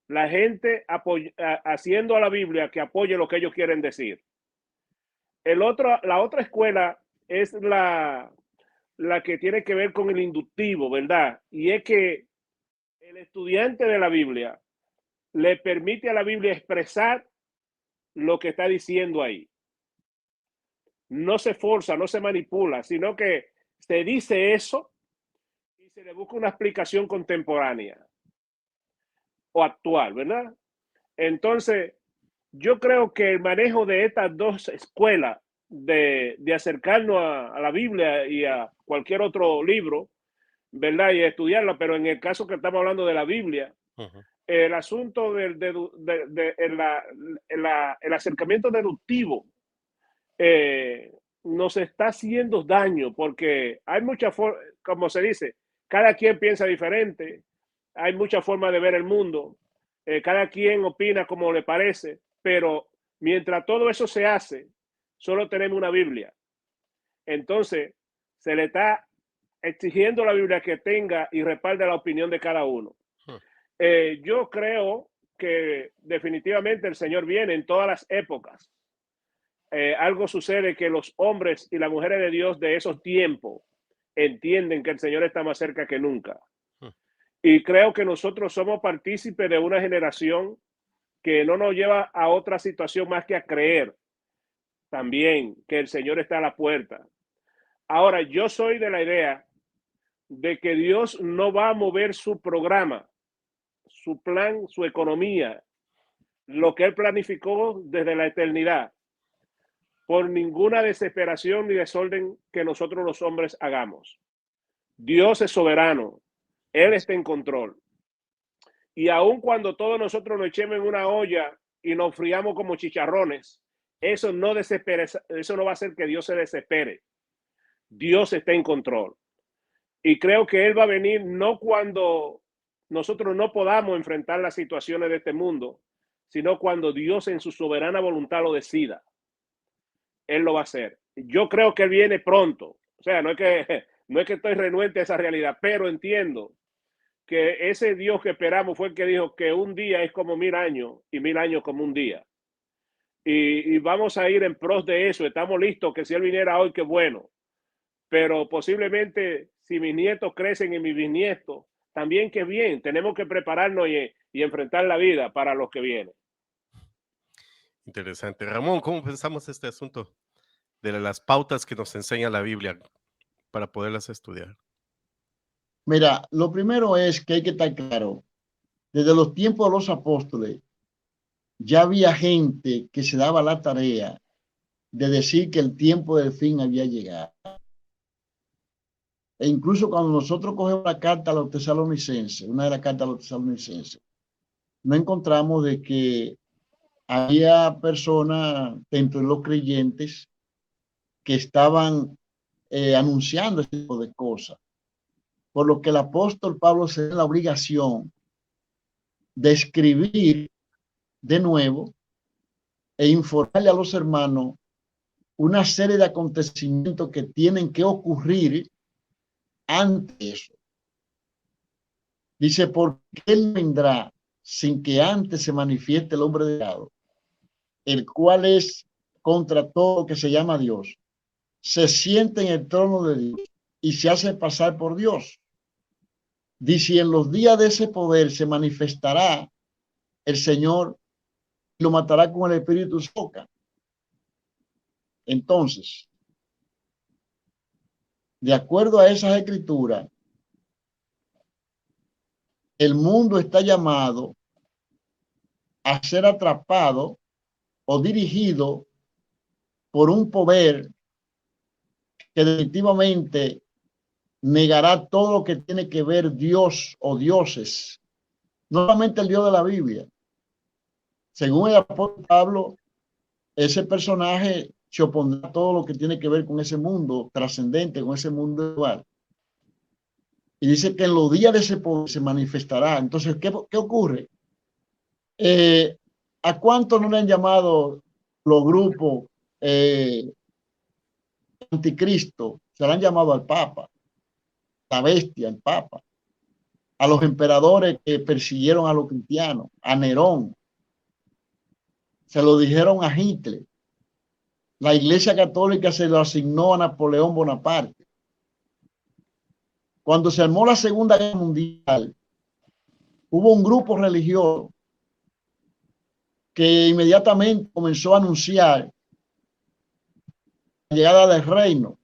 La gente haciendo a la Biblia que apoye lo que ellos quieren decir. La otra escuela es la que tiene que ver con el inductivo, ¿verdad? Y es que el estudiante de la Biblia le permite a la Biblia expresar lo que está diciendo ahí. No se forza, no se manipula, sino que se dice eso y se le busca una explicación contemporánea o actual, ¿verdad? Entonces, yo creo que el manejo de estas dos escuelas de acercarnos a la Biblia y a cualquier otro libro, ¿verdad? Y estudiarla, pero en el caso que estamos hablando de la Biblia, el asunto el acercamiento deductivo nos está haciendo daño porque hay muchas formas, como se dice, cada quien piensa diferente, hay muchas formas de ver el mundo, cada quien opina como le parece, pero mientras todo eso se hace, solo tenemos una Biblia. Entonces, se le está exigiendo a la Biblia que tenga y respalde la opinión de cada uno. Yo creo que definitivamente el Señor viene en todas las épocas. Algo sucede que los hombres y las mujeres de Dios de esos tiempos entienden que el Señor está más cerca que nunca. Y creo que nosotros somos partícipes de una generación que no nos lleva a otra situación más que a creer también que el Señor está a la puerta. Ahora, yo soy de la idea de que Dios no va a mover su programa, su plan, su economía, lo que Él planificó desde la eternidad, por ninguna desesperación ni desorden que nosotros los hombres hagamos. Dios es soberano, Él está en control. Y aun cuando todos nosotros nos echemos en una olla y nos friamos como chicharrones, eso no va a hacer que Dios se desespere. Dios está en control. Y creo que Él va a venir no cuando nosotros no podamos enfrentar las situaciones de este mundo, sino cuando Dios en su soberana voluntad lo decida. Él lo va a hacer. Yo creo que Él viene pronto. O sea, no es que estoy renuente a esa realidad, pero entiendo que ese Dios que esperamos fue el que dijo que un día es como 1000 años y 1000 años como un día. Y vamos a ir en pros de eso. Estamos listos que si Él viniera hoy, qué bueno. Pero posiblemente si mis nietos crecen y mis bisnietos, también qué bien. Tenemos que prepararnos y enfrentar la vida para los que vienen. Interesante. Ramón, ¿cómo pensamos este asunto de las pautas que nos enseña la Biblia para poderlas estudiar? Mira, lo primero es que hay que estar claro. Desde los tiempos de los apóstoles, ya había gente que se daba la tarea de decir que el tiempo del fin había llegado. E incluso cuando nosotros cogemos la carta a los tesalonicenses, una de las cartas a los tesalonicenses, no encontramos de que había personas dentro de los creyentes que estaban anunciando este tipo de cosas. Por lo que el apóstol Pablo se da la obligación de escribir de nuevo e informarle a los hermanos una serie de acontecimientos que tienen que ocurrir antes de eso. Dice, porque Él vendrá sin que antes se manifieste el hombre de pecado, el cual es contra todo lo que se llama Dios, se siente en el trono de Dios y se hace pasar por Dios. Dice, en los días de ese poder se manifestará el Señor y lo matará con el espíritu de su boca. Entonces, de acuerdo a esas escrituras, el mundo está llamado a ser atrapado o dirigido por un poder que definitivamente negará todo lo que tiene que ver Dios o dioses, no solamente el Dios de la Biblia. Según el apóstol Pablo, ese personaje se opondrá a todo lo que tiene que ver con ese mundo trascendente, con ese mundo actual. Y dice que en los días de ese poder se manifestará. Entonces, ¿qué ocurre? ¿A cuánto no le han llamado los grupos anticristo? Se le han llamado al Papa, la bestia, el Papa, a los emperadores que persiguieron a los cristianos, a Nerón. Se lo dijeron a Hitler. La Iglesia Católica se lo asignó a Napoleón Bonaparte. Cuando se armó la Segunda Guerra Mundial, hubo un grupo religioso que inmediatamente comenzó a anunciar la llegada del reino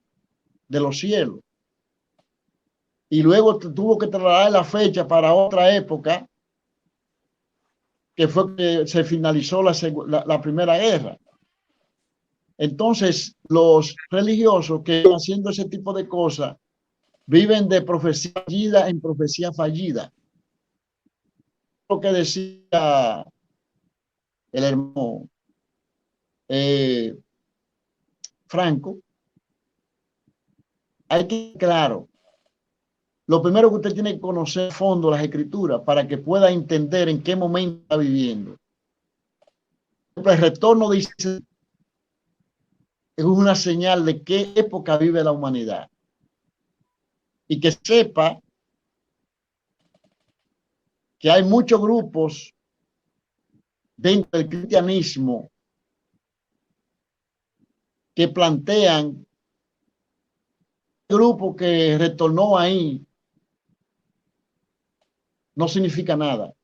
de los cielos. y luego tuvo que trasladar la fecha para otra época, que fue que se finalizó la Primera Guerra. Entonces, los religiosos que están haciendo ese tipo de cosas viven de profecía fallida en profecía fallida. Lo que decía el hermano Franco, hay que, claro, lo primero que usted tiene que conocer a fondo las escrituras para que pueda entender en qué momento está viviendo. El retorno dice es una señal de qué época vive la humanidad. Y que sepa que hay muchos grupos dentro del cristianismo que plantean el grupo que retornó ahí no significa nada.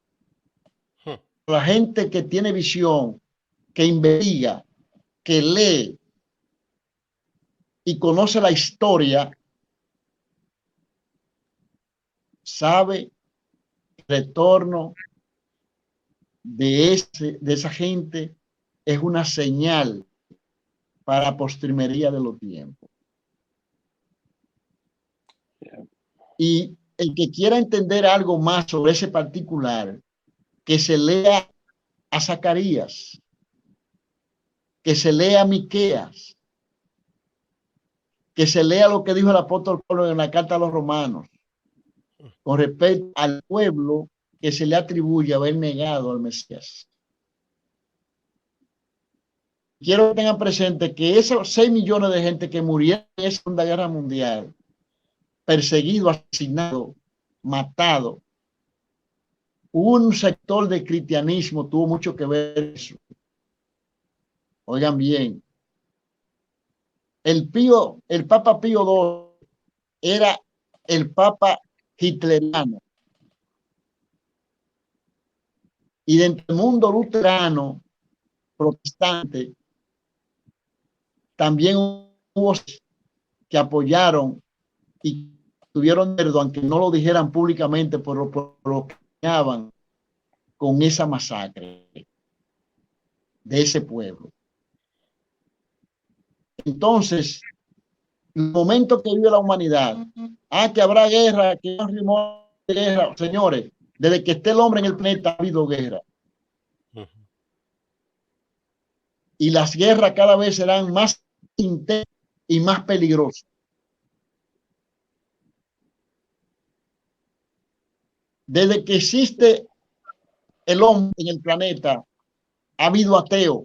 La gente que tiene visión, que investiga, que lee y conoce la historia, sabe el retorno de esa gente es una señal para la postrimería de los tiempos. Y el que quiera entender algo más sobre ese particular, que se lea a Zacarías, que se lea a Miqueas, que se lea lo que dijo el apóstol Pablo en la carta a los romanos con respecto al pueblo que se le atribuye haber negado al Mesías. Quiero que tengan presente que esos 6 millones de gente que murieron en la Segunda Guerra Mundial, perseguido, asesinado, matado, un sector de cristianismo tuvo mucho que ver eso. Oigan bien, el Papa Pío II era el Papa hitleriano. Y dentro del mundo luterano, protestante, también hubo que apoyaron y tuvieron miedo, aunque no lo dijeran públicamente, por lo que estaban con esa masacre de ese pueblo. Entonces, el momento que vive la humanidad, que habrá guerra, que hay rumor de guerra, señores, desde que esté el hombre en el planeta ha habido guerra. Y las guerras cada vez serán más intensas y más peligrosas. Desde que existe el hombre en el planeta, ha habido ateos.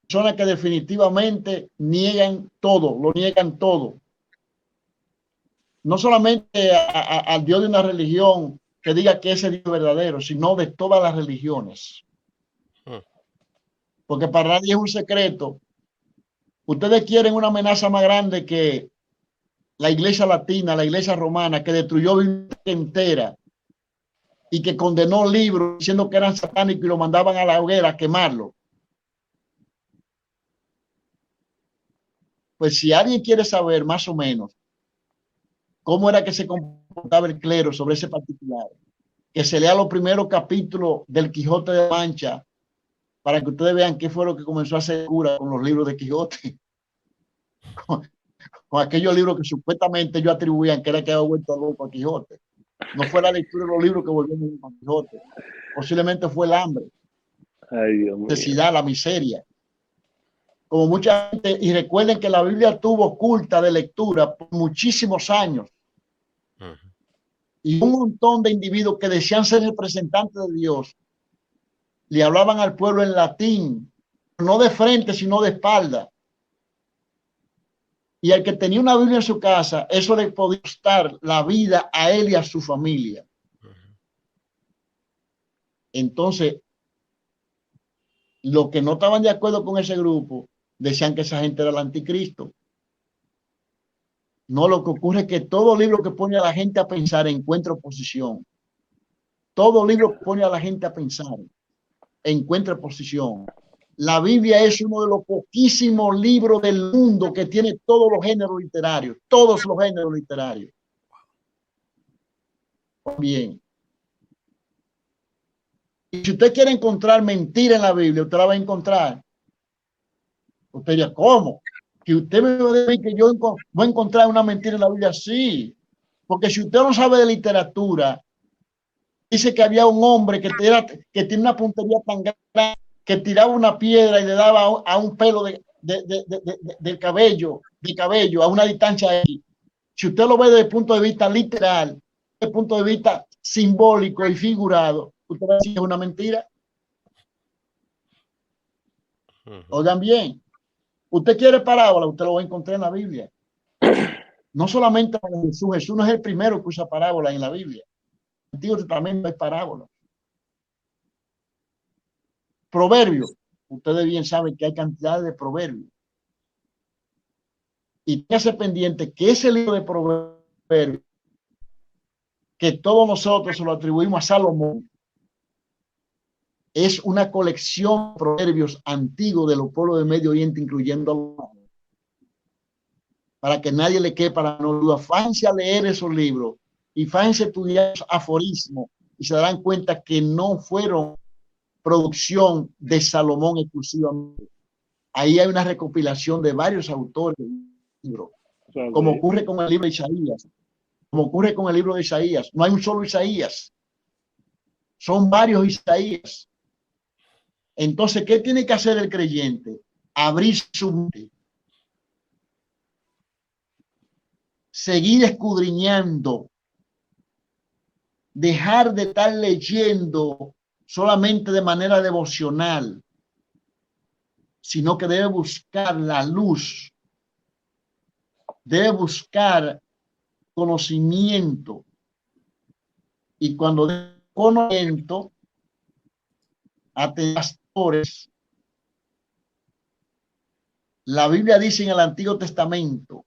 Personas que definitivamente niegan todo, lo niegan todo. No solamente al Dios de una religión que diga que ese Dios es verdadero, sino de todas las religiones. Porque para nadie es un secreto. Ustedes quieren una amenaza más grande que la iglesia latina, la iglesia romana, que destruyó Biblia entera y que condenó libros diciendo que eran satánicos y lo mandaban a la hoguera a quemarlo. Pues si alguien quiere saber más o menos cómo era que se comportaba el clero sobre ese particular, que se lea los primeros capítulos del Quijote de la Mancha para que ustedes vean qué fue lo que comenzó a hacer cura con los libros de Quijote. Con aquellos libros que supuestamente ellos atribuían que era que había vuelto loco a Quijote. No fue la lectura de los libros que volvió a Quijote. Posiblemente fue el hambre, la necesidad, la miseria. Como mucha gente, y recuerden que la Biblia tuvo oculta de lectura por muchísimos años. Y un montón de individuos que decían ser representantes de Dios le hablaban al pueblo en latín, no de frente, sino de espalda. Y al que tenía una Biblia en su casa, eso le podía costar la vida a él y a su familia. Entonces, los que no estaban de acuerdo con ese grupo decían que esa gente era el anticristo. No, lo que ocurre es que todo libro que pone a la gente a pensar encuentra oposición. Todo libro que pone a la gente a pensar encuentra oposición. La Biblia es uno de los poquísimos libros del mundo que tiene todos los géneros literarios, todos los géneros literarios. Bien. Y si usted quiere encontrar mentira en la Biblia, usted la va a encontrar. Usted dirá, ¿cómo? Que usted me va a decir que yo voy a encontrar una mentira en la Biblia. Sí, porque si usted no sabe de literatura, dice que había un hombre que tiene una puntería tan grande que tiraba una piedra y le daba a un pelo del cabello, a una distancia ahí. Si usted lo ve desde el punto de vista literal, desde el punto de vista simbólico y figurado, usted va a decir que es una mentira. Oigan bien, usted quiere parábola, usted lo va a encontrar en la Biblia. No solamente para Jesús. Jesús no es el primero que usa parábola en la Biblia. En el Antiguo Testamento hay parábolas. Proverbios. Ustedes bien saben que hay cantidad de proverbios. Y téngase pendiente que ese libro de proverbios, que todos nosotros se lo atribuimos a Salomón, es una colección de proverbios antiguos de los pueblos del Medio Oriente, incluyendo a los, para que nadie le quepa la duda. Fájense a leer esos libros y fájense a estudiar aforismos y se darán cuenta que no fueron producción de Salomón exclusivamente. Ahí hay una recopilación de varios autores del libro, como ocurre con el libro de Isaías. Como ocurre con el libro de Isaías. No hay un solo Isaías. Son varios Isaías. Entonces, ¿qué tiene que hacer el creyente? Abrir su mente. Seguir escudriñando. Dejar de estar leyendo solamente de manera devocional, sino que debe buscar la luz. Debe buscar conocimiento. Y cuando de conocimiento, a pastores. La Biblia dice en el Antiguo Testamento,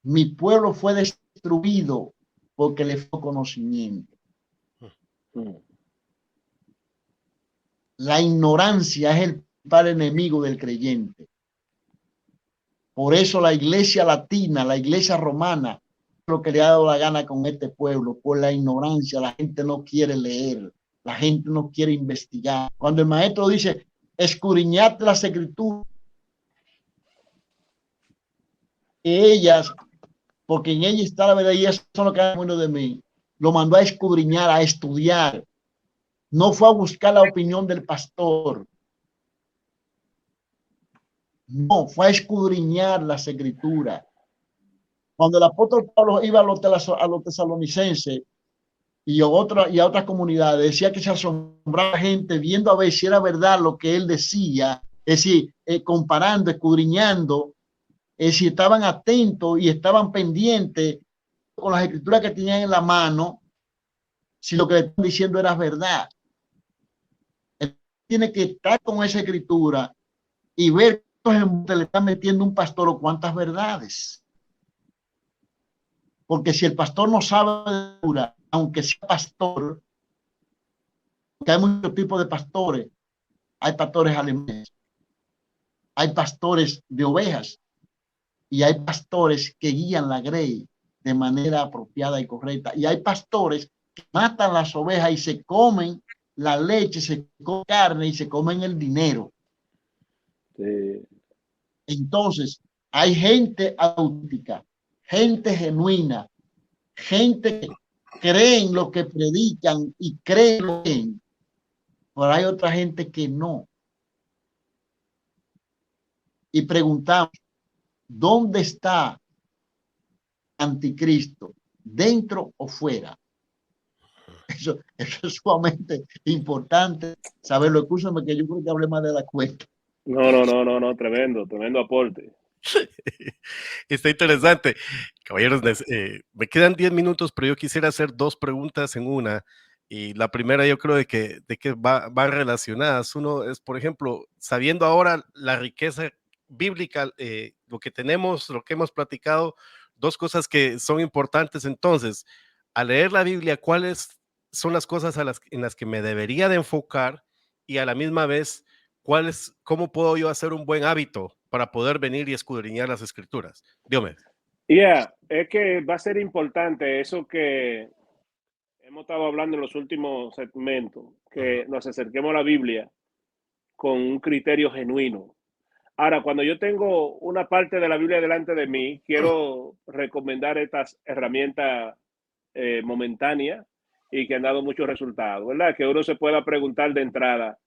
mi pueblo fue destruido porque le fue conocimiento. La ignorancia es el principal enemigo del creyente. Por eso la iglesia latina, la iglesia romana, lo que le ha dado la gana con este pueblo, por la ignorancia. La gente no quiere leer, la gente no quiere investigar. Cuando el maestro dice, escudriñad las escrituras, ellas, porque en ellas está la verdad y eso es lo que hay uno de mí, lo mandó a escudriñar, a estudiar. No fue a buscar la opinión del pastor. No, fue a escudriñar las escrituras. Cuando el apóstol Pablo iba a los tesalonicenses y a otras comunidades, decía que se asombraba gente viendo a ver si era verdad lo que él decía, es decir, comparando, escudriñando, es decir, estaban atentos y estaban pendientes con las escrituras que tenían en la mano, si lo que le están diciendo era verdad. Él tiene que estar con esa escritura y ver cuántos le están metiendo un pastor o cuántas verdades. Porque si el pastor no sabe de escritura, aunque sea pastor, porque hay muchos tipos de pastores, hay pastores alemanes, hay pastores de ovejas y hay pastores que guían la grey de manera apropiada y correcta. Y hay pastores que matan las ovejas y se comen la leche, se comen carne y se comen el dinero. Sí. Entonces, hay gente auténtica, gente genuina, gente que cree en lo que predican y creen, pero hay otra gente que no. Y preguntamos, ¿dónde está Anticristo? ¿Dentro o fuera? Eso es sumamente importante saberlo. Escúchame que yo creo que hablé más de la cuenta. No, tremendo aporte. Está interesante. Caballeros, me quedan 10 minutos, pero yo quisiera hacer dos preguntas en una. Y la primera yo creo de que van relacionadas. Uno es, por ejemplo, sabiendo ahora la riqueza bíblica, lo que tenemos, lo que hemos platicado, dos cosas que son importantes entonces. Al leer la Biblia, ¿cuáles son las cosas en las que me debería de enfocar y a la misma vez, cómo puedo yo hacer un buen hábito para poder venir y escudriñar las escrituras? Dígame. Es que va a ser importante eso que hemos estado hablando en los últimos segmentos, que nos acerquemos a la Biblia con un criterio genuino. Ahora, cuando yo tengo una parte de la Biblia delante de mí, quiero recomendar estas herramientas momentáneas y que han dado muchos resultados, ¿verdad? Que uno se pueda preguntar de entrada,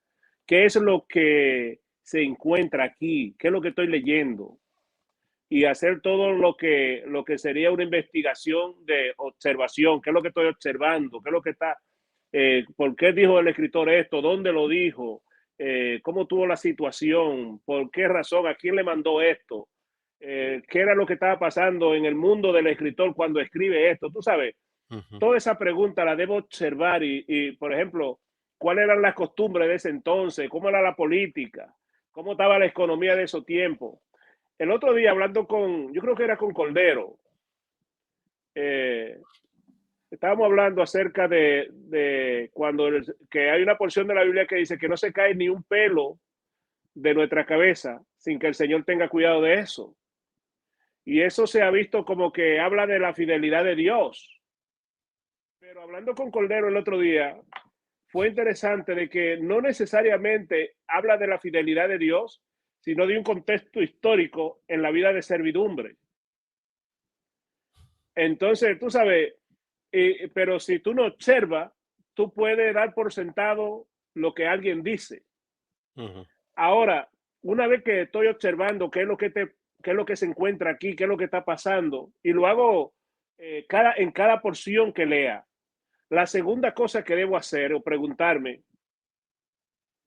¿qué es lo que se encuentra aquí? ¿Qué es lo que estoy leyendo? Y hacer todo lo que sería una investigación de observación. ¿Qué es lo que estoy observando? ¿Qué es lo que está? ¿Por qué dijo el escritor esto? ¿Dónde lo dijo? ¿Cómo tuvo la situación? ¿Por qué razón? ¿A quién le mandó esto? ¿Qué era lo que estaba pasando en el mundo del escritor cuando escribe esto? Tú sabes, toda esa pregunta la debo observar y, por ejemplo, ¿cuáles eran las costumbres de ese entonces? ¿Cómo era la política? ¿Cómo estaba la economía de esos tiempos? El otro día hablando yo creo que era con Cordero, estábamos hablando acerca de cuando que hay una porción de la Biblia que dice que no se cae ni un pelo de nuestra cabeza sin que el Señor tenga cuidado de eso. Y eso se ha visto como que habla de la fidelidad de Dios. Pero hablando con Cordero el otro día, fue interesante de que no necesariamente habla de la fidelidad de Dios, sino de un contexto histórico en la vida de servidumbre. Entonces, tú sabes, pero si tú no observas, tú puedes dar por sentado lo que alguien dice. Ahora, una vez que estoy observando qué es lo que se encuentra aquí, qué es lo que está pasando, y lo hago en cada porción que lea, la segunda cosa que debo hacer o preguntarme,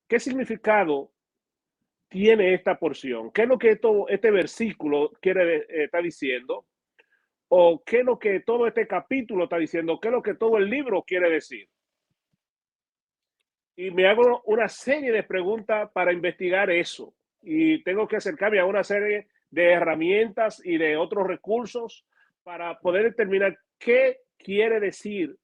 ¿qué significado tiene esta porción? ¿Qué es lo que este versículo está diciendo? ¿O qué es lo que todo este capítulo está diciendo? ¿Qué es lo que todo el libro quiere decir? Y me hago una serie de preguntas para investigar eso. Y tengo que acercarme a una serie de herramientas y de otros recursos para poder determinar qué quiere decir,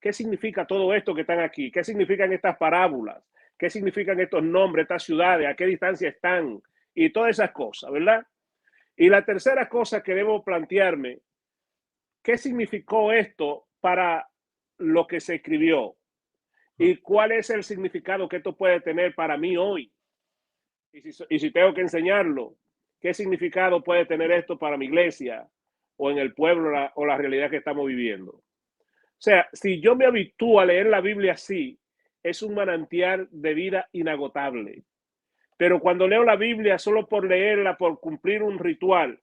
qué significa todo esto que están aquí, qué significan estas parábolas, qué significan estos nombres, estas ciudades, a qué distancia están y todas esas cosas, ¿verdad? Y la tercera cosa que debo plantearme, ¿qué significó esto para lo que se escribió? ¿Y cuál es el significado que esto puede tener para mí hoy? Y si tengo que enseñarlo, ¿qué significado puede tener esto para mi iglesia o en el pueblo o la realidad que estamos viviendo? O sea, si yo me habitúo a leer la Biblia así, es un manantial de vida inagotable. Pero cuando leo la Biblia solo por leerla, por cumplir un ritual,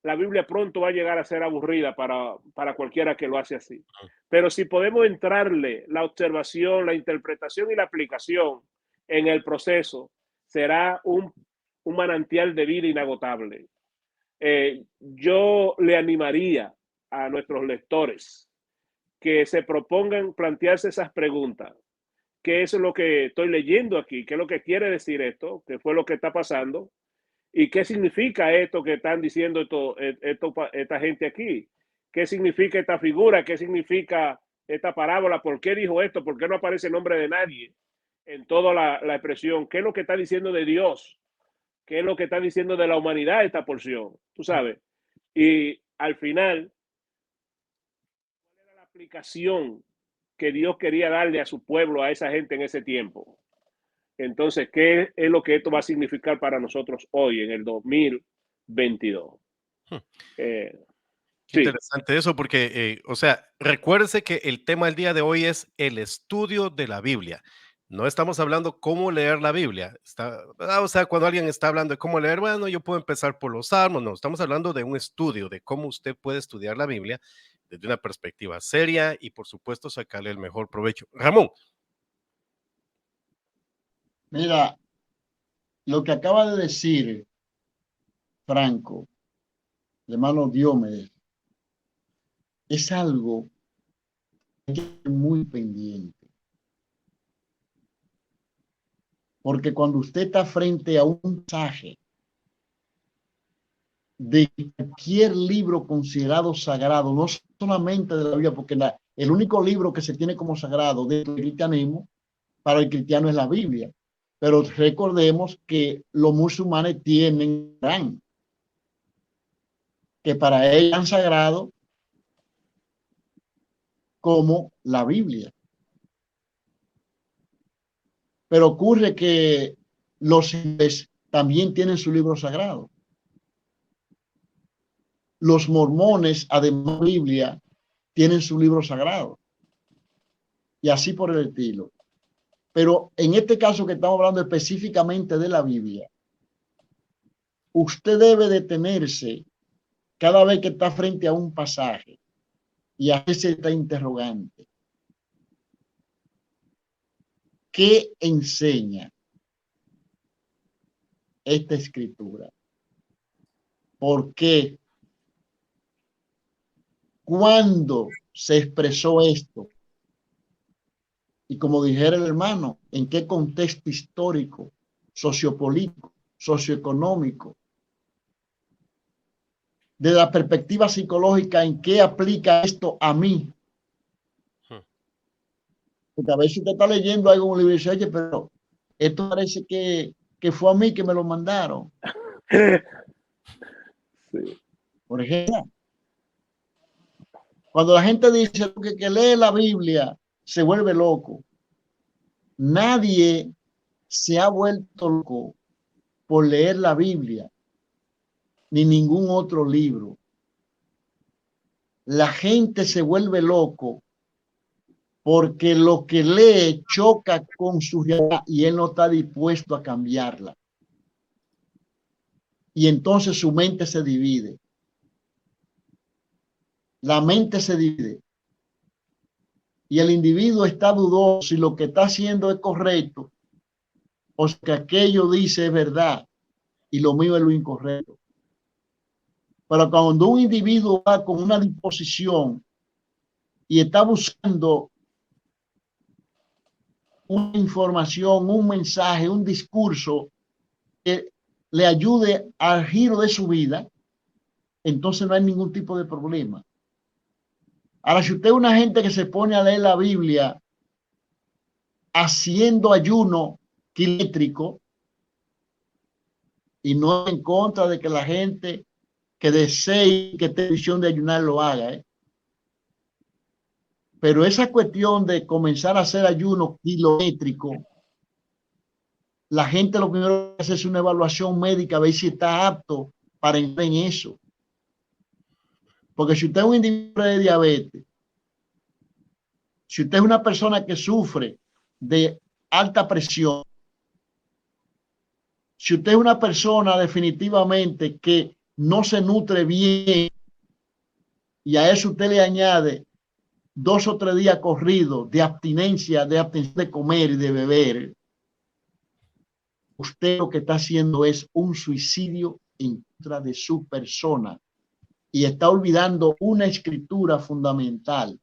la Biblia pronto va a llegar a ser aburrida para cualquiera que lo hace así. Pero si podemos entrarle la observación, la interpretación y la aplicación en el proceso, será un manantial de vida inagotable. Yo le animaría a nuestros lectores que se propongan plantearse esas preguntas. ¿Qué es lo que estoy leyendo aquí? ¿Qué es lo que quiere decir esto? ¿Qué fue lo que está pasando? ¿Y qué significa esto que están diciendo esta gente aquí? ¿Qué significa esta figura? ¿Qué significa esta parábola? ¿Por qué dijo esto? ¿Por qué no aparece el nombre de nadie en toda la expresión? ¿Qué es lo que está diciendo de Dios? ¿Qué es lo que está diciendo de la humanidad esta porción? Tú sabes. Y al final, ¿cuál era la aplicación que Dios quería darle a su pueblo, a esa gente en ese tiempo? Entonces, ¿qué es lo que esto va a significar para nosotros hoy, en el 2022? Qué Sí, interesante eso, porque, o sea, recuérdese que el tema del día de hoy es el estudio de la Biblia. No estamos hablando cómo leer la Biblia. O sea, cuando alguien está hablando de cómo leer, bueno, yo puedo empezar por los salmos. No, estamos hablando de un estudio, de cómo usted puede estudiar la Biblia desde una perspectiva seria y, por supuesto, sacarle el mejor provecho. Ramón. Mira, lo que acaba de decir Franco, hermano Diomedes, es algo que hay que estar muy pendiente. Porque cuando usted está frente a un pasaje de cualquier libro considerado sagrado, no solamente de la Biblia, porque el único libro que se tiene como sagrado del cristianismo para el cristiano es la Biblia. Pero recordemos que los musulmanes tienen Corán, que para ellos es sagrado como la Biblia. Pero ocurre que los hindúes también tienen su libro sagrado. Los mormones, además de la Biblia, tienen su libro sagrado. Y así por el estilo. Pero en este caso que estamos hablando específicamente de la Biblia, usted debe detenerse cada vez que está frente a un pasaje y hacerse esta interrogante. ¿Qué enseña esta escritura? ¿Por qué? ¿Cuándo se expresó esto? Y como dijera el hermano, ¿en qué contexto histórico, sociopolítico, socioeconómico? De la perspectiva psicológica, ¿en qué aplica esto a mí? Porque a veces usted está leyendo algo en un libro y dice, oye, pero esto parece que fue a mí que me lo mandaron. Sí. Por ejemplo, cuando la gente dice que lee la Biblia se vuelve loco. Nadie se ha vuelto loco por leer la Biblia ni ningún otro libro. La gente se vuelve loco porque lo que lee choca con su realidad y él no está dispuesto a cambiarla. Y entonces su mente se divide. La mente se divide. Y el individuo está dudoso si lo que está haciendo es correcto o si aquello dice es verdad y lo mío es lo incorrecto. Pero cuando un individuo va con una disposición y está buscando una información, un mensaje, un discurso que le ayude al giro de su vida, entonces no hay ningún tipo de problema. Ahora, si usted es una gente que se pone a leer la Biblia haciendo ayuno quilétrico, y no en contra de que la gente que desee que tenga visión de ayunar lo haga, pero esa cuestión de comenzar a hacer ayuno kilométrico, la gente lo primero que hace es una evaluación médica, a ver si está apto para entrar en eso. Porque si usted es un individuo de diabetes, si usted es una persona que sufre de alta presión, si usted es una persona definitivamente que no se nutre bien y a eso usted le añade 2 o 3 días corridos de abstinencia de comer y de beber, usted lo que está haciendo es un suicidio en contra de su persona y está olvidando una escritura fundamental,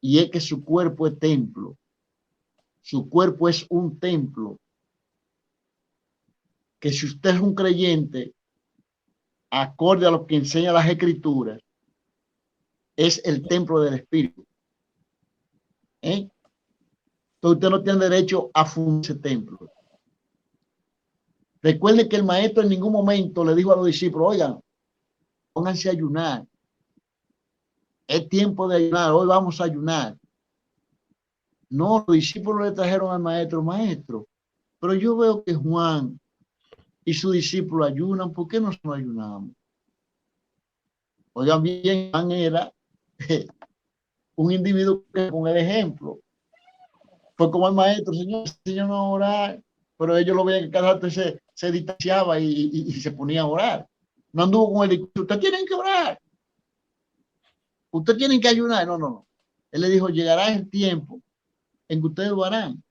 y es que su cuerpo es templo. Su cuerpo es un templo que, si usted es un creyente, acorde a lo que enseña las escrituras, es el templo del Espíritu. Entonces usted no tiene derecho a fundar ese templo. Recuerde que el maestro en ningún momento le dijo a los discípulos, oigan, pónganse a ayunar. Es tiempo de ayunar, hoy vamos a ayunar. No, los discípulos le trajeron al maestro, maestro, pero yo veo que Juan y su discípulo ayunan, ¿por qué nosotros no ayunamos? Oigan bien, Juan era un individuo que con el ejemplo fue como el maestro, señor no a orar, pero ellos lo veían que cada rato se distanciaba y se ponía a orar. No anduvo con el discurso, ustedes tienen que orar, ustedes tienen que ayunar. No, no, no. Él le dijo, llegará el tiempo en que ustedes lo harán.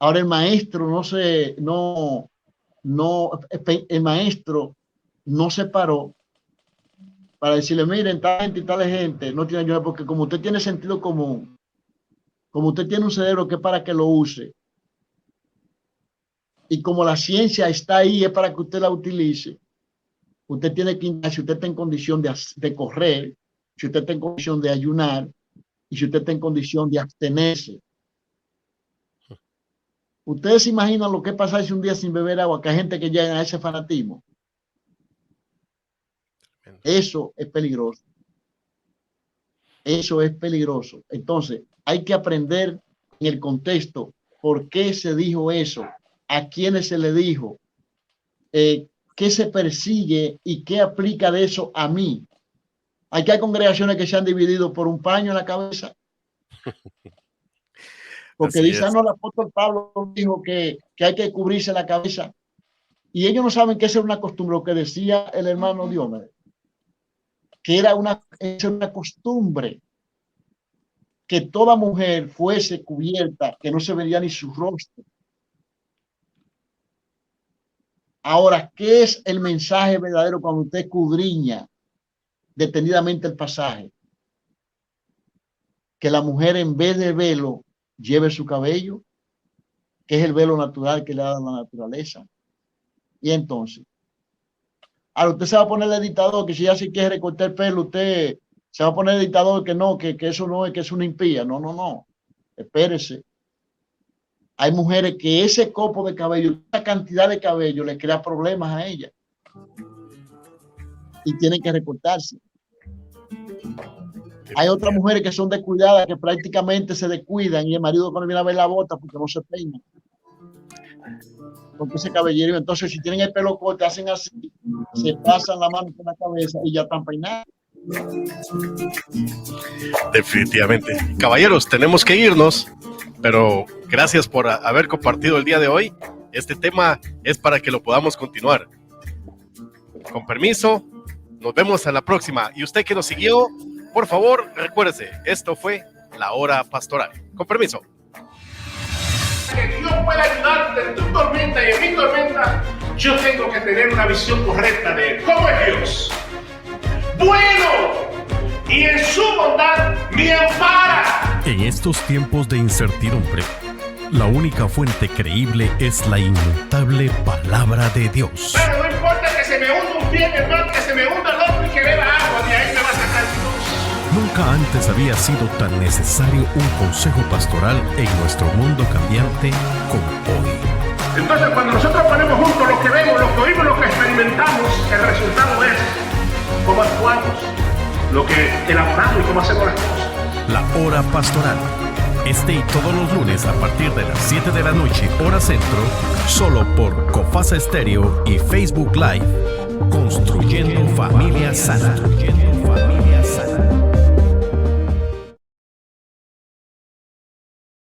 Ahora el maestro el maestro no se paró para decirle, miren, tal gente y tal gente no tiene ayuda, porque como usted tiene sentido común, como usted tiene un cerebro que es para que lo use, y como la ciencia está ahí es para que usted la utilice, Usted tiene que, si usted está en condición de correr, si usted está en condición de ayunar y si usted está en condición de abstenerse. Ustedes se imaginan lo que pasa si un día sin beber agua, que hay gente que llega a ese fanatismo. Eso es peligroso. Eso es peligroso. Entonces, hay que aprender en el contexto por qué se dijo eso, a quiénes se le dijo, qué se persigue y qué aplica de eso a mí. Aquí hay congregaciones que se han dividido por un paño en la cabeza. Porque Así dice, es. no, el apóstol Pablo dijo que hay que cubrirse la cabeza. Y ellos no saben que esa es una costumbre, lo que decía el hermano Diomedes, que era una costumbre que toda mujer fuese cubierta, que no se veía ni su rostro. Ahora, ¿qué es el mensaje verdadero cuando usted escudriña detenidamente el pasaje? Que la mujer, en vez de velo, lleve su cabello, que es el velo natural que le da la naturaleza. Y entonces, ahora usted se va a poner el dictador, que si ya se quiere recortar el pelo, usted se va a poner el dictador que no, que eso no es, que es una impía. No, no, no. Espérese. Hay mujeres que ese copo de cabello, esa cantidad de cabello, le crea problemas a ellas. Y tienen que recortarse. Hay otras mujeres que son descuidadas, que prácticamente se descuidan y el marido cuando viene a ver la bota porque no se peina. Porque ese cabellero, entonces si tienen el pelo corto, hacen así, se pasan la mano por la cabeza y ya están peinados. Definitivamente. Caballeros, tenemos que irnos, pero gracias por haber compartido el día de hoy. Este tema es para que lo podamos continuar. Con permiso, nos vemos a la próxima. Y usted que nos siguió, por favor, recuérdese, esto fue La Hora Pastoral. Con permiso. Que Dios pueda ayudarte en tu tormenta y en mi tormenta, yo tengo que tener una visión correcta de cómo es Dios. Bueno, y en su bondad me ampara. En estos tiempos de incertidumbre, la única fuente creíble es la inmutable palabra de Dios. Pero no importa que se me hunda un pie, mi hermano, que se me hunda el otro y que beba agua, de ahí me va a sacar Dios. Nunca antes había sido tan necesario un consejo pastoral en nuestro mundo cambiante como hoy. Entonces, cuando nosotros ponemos juntos lo que vemos, lo que oímos, lo que experimentamos, el resultado es cómo actuamos, lo que elaboramos y cómo hacemos las cosas. La Hora Pastoral. Este y todos los lunes a partir de las 7 de la noche, hora centro, solo por Cofasa Estéreo y Facebook Live. Construyendo familias sanas.